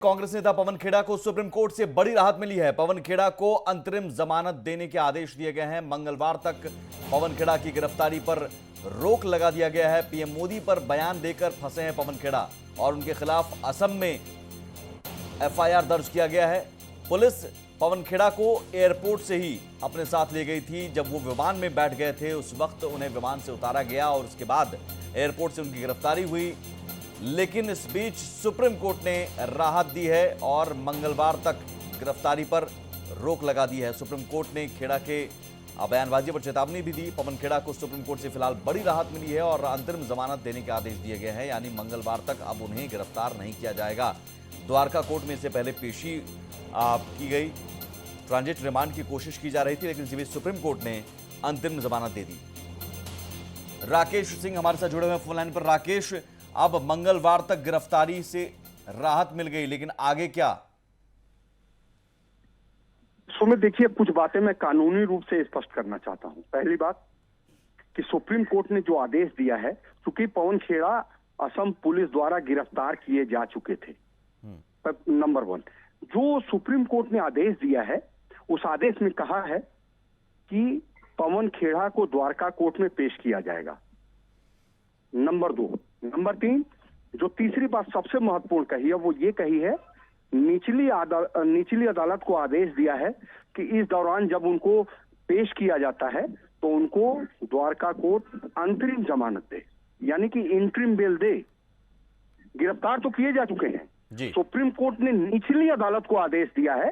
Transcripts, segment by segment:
कांग्रेस नेता पवन खेड़ा को supreme court से बड़ी राहत मिली है। पवन खेड़ा को अंतरिम जमानत देने के आदेश दिए गए हैं। मंगलवार तक पवन खेड़ा की गिरफ्तारी पर रोक लगा दिया गया है। पीएम मोदी पर बयान देकर फंसे हैं पवन खेड़ा और उनके खिलाफ असम में एफआईआर दर्ज किया गया है। पुलिस पवन खेड़ा को एयरपोर्ट से ही अपने साथ ले गई थी। जब वो विमान में बैठ गए थे उस वक्त उन्हें विमान से उतारा गया और उसके बाद एयरपोर्ट से उनकी गिरफ्तारी हुई। लेकिन इस बीच सुप्रीम कोर्ट ने राहत दी है और मंगलवार तक गिरफ्तारी पर रोक लगा दी है। सुप्रीम कोर्ट ने खेड़ा के बयानबाजी पर चेतावनी भी दी। पवन खेड़ा को सुप्रीम कोर्ट से फिलहाल बड़ी राहत मिली है और अंतरिम जमानत देने के आदेश दिए गए हैं, यानी मंगलवार तक अब उन्हें गिरफ्तार नहीं किया जाएगा। द्वारका कोर्ट में इससे पहले पेशी की गई, ट्रांजिट रिमांड की कोशिश की जा रही थी, लेकिन इसी बीच सुप्रीम कोर्ट ने अंतरिम जमानत दे दी। राकेश सिंह हमारे साथ जुड़े हुए फोन लाइन पर। राकेश, अब मंगलवार तक गिरफ्तारी से राहत मिल गई, लेकिन आगे क्या? सुमित, देखिए, कुछ बातें मैं कानूनी रूप से स्पष्ट करना चाहता हूं। पहली बात कि सुप्रीम कोर्ट ने जो आदेश दिया है, चूंकि पवन खेड़ा असम पुलिस द्वारा गिरफ्तार किए जा चुके थे, नंबर वन, जो सुप्रीम कोर्ट ने आदेश दिया है उस आदेश में कहा है कि पवन खेड़ा को द्वारका कोर्ट में पेश किया जाएगा। नंबर दो। नंबर तीन, जो तीसरी बात सबसे महत्वपूर्ण कही है वो ये कही है, निचली अदालत को आदेश दिया है कि इस दौरान जब उनको पेश किया जाता है तो उनको द्वारका कोर्ट अंतरिम जमानत दे, यानी कि इंटरिम बेल दे। गिरफ्तार तो किए जा चुके हैं। सुप्रीम कोर्ट ने निचली अदालत को आदेश दिया है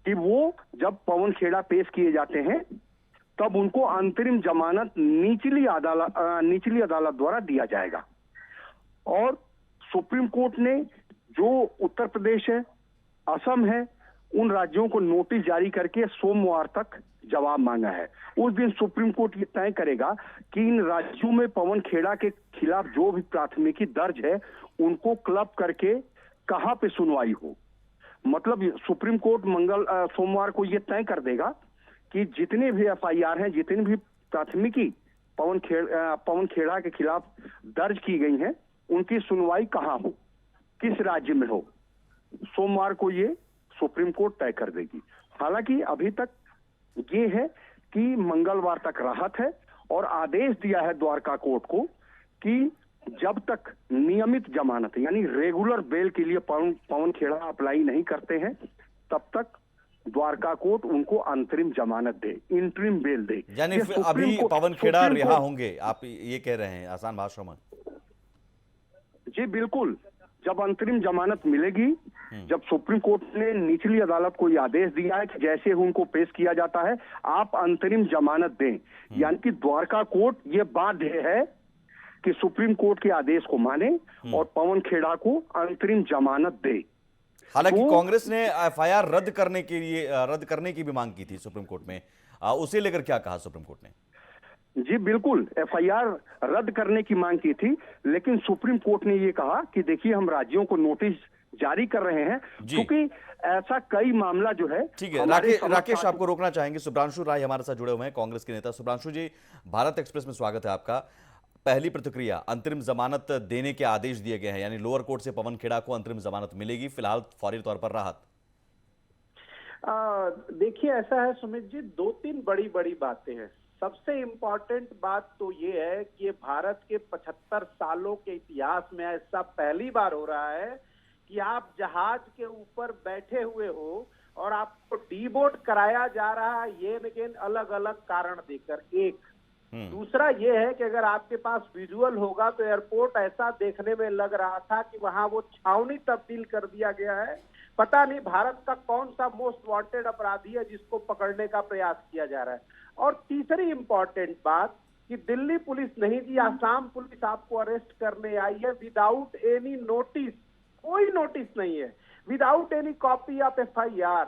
कि वो जब पवन खेड़ा पेश किए जाते हैं तब उनको अंतरिम जमानत निचली अदालत द्वारा दिया जाएगा। और सुप्रीम कोर्ट ने जो उत्तर प्रदेश है, असम है, उन राज्यों को नोटिस जारी करके सोमवार तक जवाब मांगा है। उस दिन सुप्रीम कोर्ट ये तय करेगा कि इन राज्यों में पवन खेड़ा के खिलाफ जो भी प्राथमिकी दर्ज है उनको क्लब करके कहां पे सुनवाई हो। मतलब सुप्रीम कोर्ट सोमवार को ये तय कर देगा कि जितने भी एफआईआर हैं, जितनी भी प्राथमिकी पवन खेड़ा के खिलाफ दर्ज की गई हैं, उनकी सुनवाई कहां हो, किस राज्य में हो। सोमवार को ये सुप्रीम कोर्ट तय कर देगी। हालांकि अभी तक ये है कि मंगलवार तक राहत है और आदेश दिया है द्वारका कोर्ट को कि जब तक नियमित जमानत यानी रेगुलर बेल के लिए पवन खेड़ा अप्लाई नहीं करते हैं तब तक द्वारका कोर्ट उनको अंतरिम जमानत दे, इंटरिम बेल दे। यानी अभी पवन खेड़ा रिहा होंगे, आप ये कह रहे हैं आसान भाषा में? जी बिल्कुल। जब अंतरिम जमानत मिलेगी, जब सुप्रीम कोर्ट ने निचली अदालत को यह आदेश दिया है कि जैसे उनको पेश किया जाता है आप अंतरिम जमानत दें, यानी कि द्वारका कोर्ट ये बाध्य है कि सुप्रीम कोर्ट के आदेश को माने और पवन खेड़ा को अंतरिम जमानत दे। हालांकि कांग्रेस ने एफआईआर रद्द करने की भी मांग की थी सुप्रीम कोर्ट में, उसे लेकर क्या कहा सुप्रीम कोर्ट ने? जी बिल्कुल, एफआईआर रद्द करने की मांग की थी, लेकिन सुप्रीम कोर्ट ने ये कहा कि देखिए हम राज्यों को नोटिस जारी कर रहे हैं, क्योंकि ऐसा कई मामला जो है। ठीक है राकेश, आपको रोकना चाहेंगे। शुभ्रांशु राय हमारे साथ जुड़े हुए हैं, कांग्रेस के नेता। शुभ्रांशु जी, भारत एक्सप्रेस में स्वागत है आपका। पहली प्रतिक्रिया, अंतरिम जमानत देने के आदेश दिए गए हैं, यानी लोअर कोर्ट से पवन खेड़ा को अंतरिम जमानत मिलेगी, फिलहाल फौरी तौर पर राहत। देखिए, ऐसा है सुमित जी, दो तीन बड़ी बातें हैं। सबसे इम्पोर्टेंट बात तो ये है कि ये भारत के 75 सालों के इतिहास में ऐसा पहली बार हो रहा है कि आप जहाज के ऊपर बैठे हुए हो और आपको डीबोर्ड कराया जा रहा है, ये लेकिन अलग अलग कारण देकर। एक दूसरा ये है कि अगर आपके पास विजुअल होगा तो एयरपोर्ट ऐसा देखने में लग रहा था कि वहां वो छावनी तब्दील कर दिया गया है। पता नहीं भारत का कौन सा मोस्ट वांटेड अपराधी है जिसको पकड़ने का प्रयास किया जा रहा है। और तीसरी इंपॉर्टेंट बात कि दिल्ली पुलिस नहीं जी, आसाम पुलिस आपको अरेस्ट करने आई है विदाउट एनी नोटिस। कोई नोटिस नहीं है, without any copy of FIR.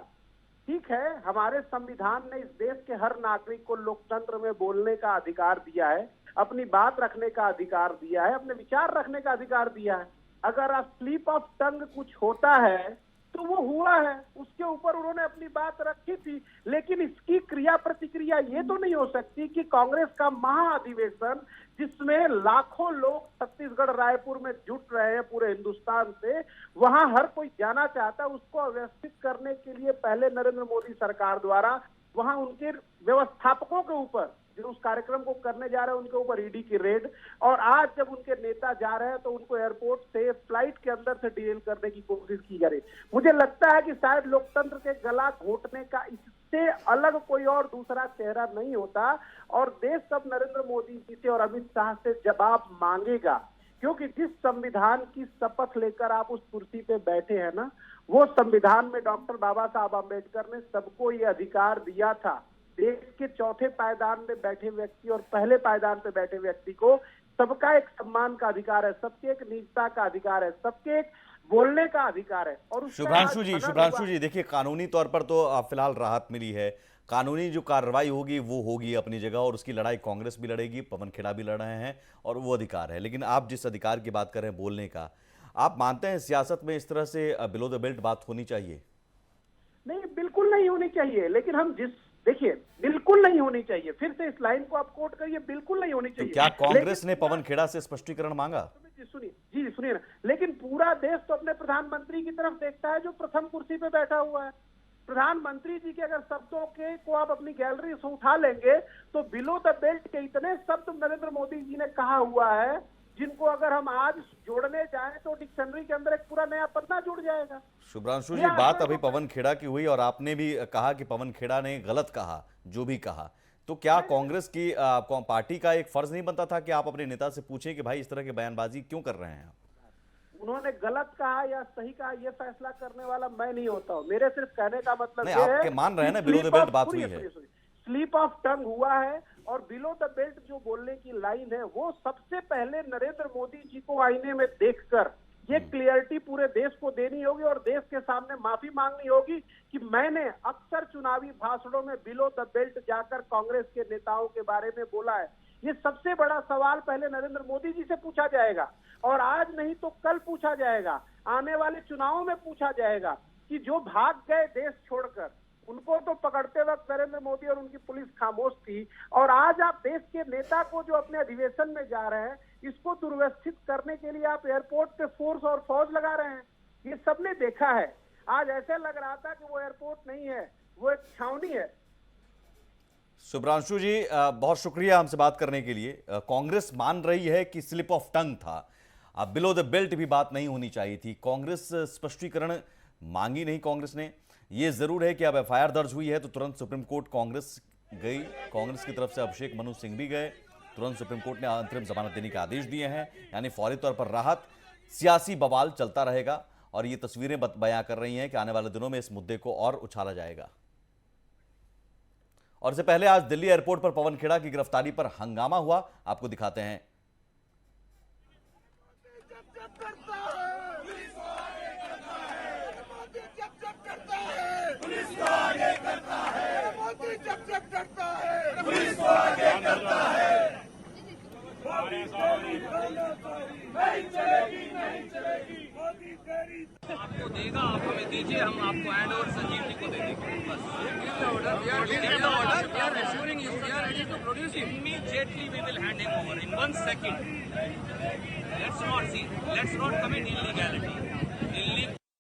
ठीक है, हमारे संविधान ने इस देश के हर नागरिक को लोकतंत्र में बोलने का अधिकार दिया है, अपनी बात रखने का अधिकार दिया है, अपने विचार रखने का अधिकार दिया है। अगर आप स्लिप ऑफ टंग कुछ होता है तो वो हुआ है, उसके ऊपर उन्होंने अपनी बात रखी थी। लेकिन इसकी क्रिया प्रतिक्रिया ये तो नहीं हो सकती कि कांग्रेस का महाअधिवेशन, जिसमें लाखों लोग छत्तीसगढ़ रायपुर में जुट रहे हैं पूरे हिंदुस्तान से, वहां हर कोई जाना चाहता है, उसको अव्यवस्थित करने के लिए पहले नरेंद्र मोदी सरकार द्वारा वहां उनके व्यवस्थापकों के ऊपर, जो उस कार्यक्रम को करने जा रहे हैं, उनके ऊपर ईडी की रेड, और आज जब उनके नेता जा रहे हैं तो उनको एयरपोर्ट से फ्लाइट के अंदर से डील करने की कोशिश की जा रही। मुझे लगता है कि शायद लोकतंत्र के गला घोटने का इससे अलग कोई और दूसरा चेहरा नहीं होता, और देश अब नरेंद्र मोदी जी से और अमित शाह से जवाब मांगेगा, क्योंकि जिस संविधान की शपथ लेकर आप उस कुर्सी पे बैठे हैं ना, वो संविधान में डॉक्टर बाबा साहब आम्बेडकर ने सबको ये अधिकार दिया था। देश के चौथे पायदान में बैठे व्यक्ति और पहले पायदान पे बैठे व्यक्ति को सबका एक सम्मान का अधिकार है, सबके एक निजता का अधिकार है, सबके एक बोलने का अधिकार है। और शुभ्रांशु जी देखिए, कानूनी तौर पर तो फिलहाल राहत मिली है, कानूनी जो कार्रवाई होगी वो होगी अपनी जगह, और उसकी लड़ाई कांग्रेस भी लड़ेगी, पवन खेड़ा भी लड़ रहे हैं, और वो अधिकार है। लेकिन आप जिस अधिकार की बात कर रहे हैं बोलने का, आप मानते हैं सियासत में इस तरह से बिलो द बेल्ट बात होनी चाहिए? नहीं, बिल्कुल नहीं होनी चाहिए। लेकिन हम देखिए, बिल्कुल नहीं होनी चाहिए, फिर से इस लाइन को आप कोट करिए, बिल्कुल नहीं होनी चाहिए। तो क्या कांग्रेस ने पवन खेड़ा से स्पष्टीकरण मांगा? सुनिए ना, लेकिन पूरा देश तो अपने प्रधानमंत्री की तरफ देखता है, जो प्रथम कुर्सी पे बैठा हुआ है। प्रधानमंत्री जी के अगर शब्दों को आप अपनी गैलरी से उठा लेंगे तो बिलो द बेल्ट के इतने शब्द नरेंद्र मोदी जी ने कहा हुआ है, जिनको अगर हम आज जोड़ने जाएं तो डिक्शनरी के अंदर एक पूरा नया पन्ना जुड़ जाएगा। शुभ्रांशु जी, बात अभी पवन खेड़ा की हुई और आपने भी कहा कि पवन खेड़ा ने गलत कहा जो भी कहा, तो क्या कांग्रेस की पार्टी का एक फर्ज नहीं बनता था कि आप अपने नेता से पूछें कि भाई इस तरह की बयानबाजी क्यों कर रहे हैं? उन्होंने गलत कहा या सही कहा, ये फैसला करने वाला मैं नहीं होता हूँ। मेरे सिर्फ कहने का मतलब नहीं, आपके मान रहे हैं ना, बिलो द बेल्ट बात हुई है, स्लिप ऑफ टंग हुआ है, और बिलो द बेल्ट जो बोलने की लाइन है वो सबसे पहले नरेंद्र मोदी जी को आईने में देखकर ये क्लियरिटी पूरे देश को देनी होगी, और देश के सामने माफी मांगनी होगी कि मैंने अक्सर चुनावी भाषणों में बिलो द बेल्ट जाकर कांग्रेस के नेताओं के बारे में बोला है। ये सबसे बड़ा सवाल पहले नरेंद्र मोदी जी से पूछा जाएगा, और आज नहीं तो कल पूछा जाएगा, आने वाले चुनावों में पूछा जाएगा कि जो भाग गए देश छोड़कर, उनको तो पकड़ते वक्त नरेंद्र मोदी और उनकी पुलिस खामोश थी, और आज आप देश के नेता को जो अपने अधिवेशन में जा रहे हैं, इसको दुर्व्यवस्थित करने के लिए आप एयरपोर्ट पे फोर्स और फौज लगा रहे हैं। ये सबने देखा है। आज ऐसे लग रहा था कि वो एयरपोर्ट नहीं है, वो एक छावनी है। शुभ्रांशु जी, बहुत शुक्रिया हमसे बात करने के लिए। कांग्रेस मान रही है कि स्लिप ऑफ टंग था, अब बिलो द बेल्ट भी बात नहीं होनी चाहिए थी। कांग्रेस स्पष्टीकरण मांगी नहीं कांग्रेस ने। ये जरूर है कि अब एफआईआर दर्ज हुई है तो तुरंत सुप्रीम कोर्ट कांग्रेस गई, कांग्रेस की तरफ से अभिषेक मनु सिंह भी गए, तुरंत सुप्रीम कोर्ट ने अंतरिम जमानत देने के आदेश दिए हैं, यानी फौरी तौर पर राहत। सियासी बवाल चलता रहेगा और ये तस्वीरें बयां कर रही हैं कि आने वाले दिनों में इस मुद्दे को और उछाला जाएगा। और इससे पहले आज दिल्ली एयरपोर्ट पर पवन खेड़ा की गिरफ्तारी पर हंगामा हुआ, आपको दिखाते हैं। आपको देगा, आप हमें दीजिए, हम आपको हैंड ओवर संजीव जी को दे देंगे। बस immediately we will hand him over in 1 second. Let's not commit illegality.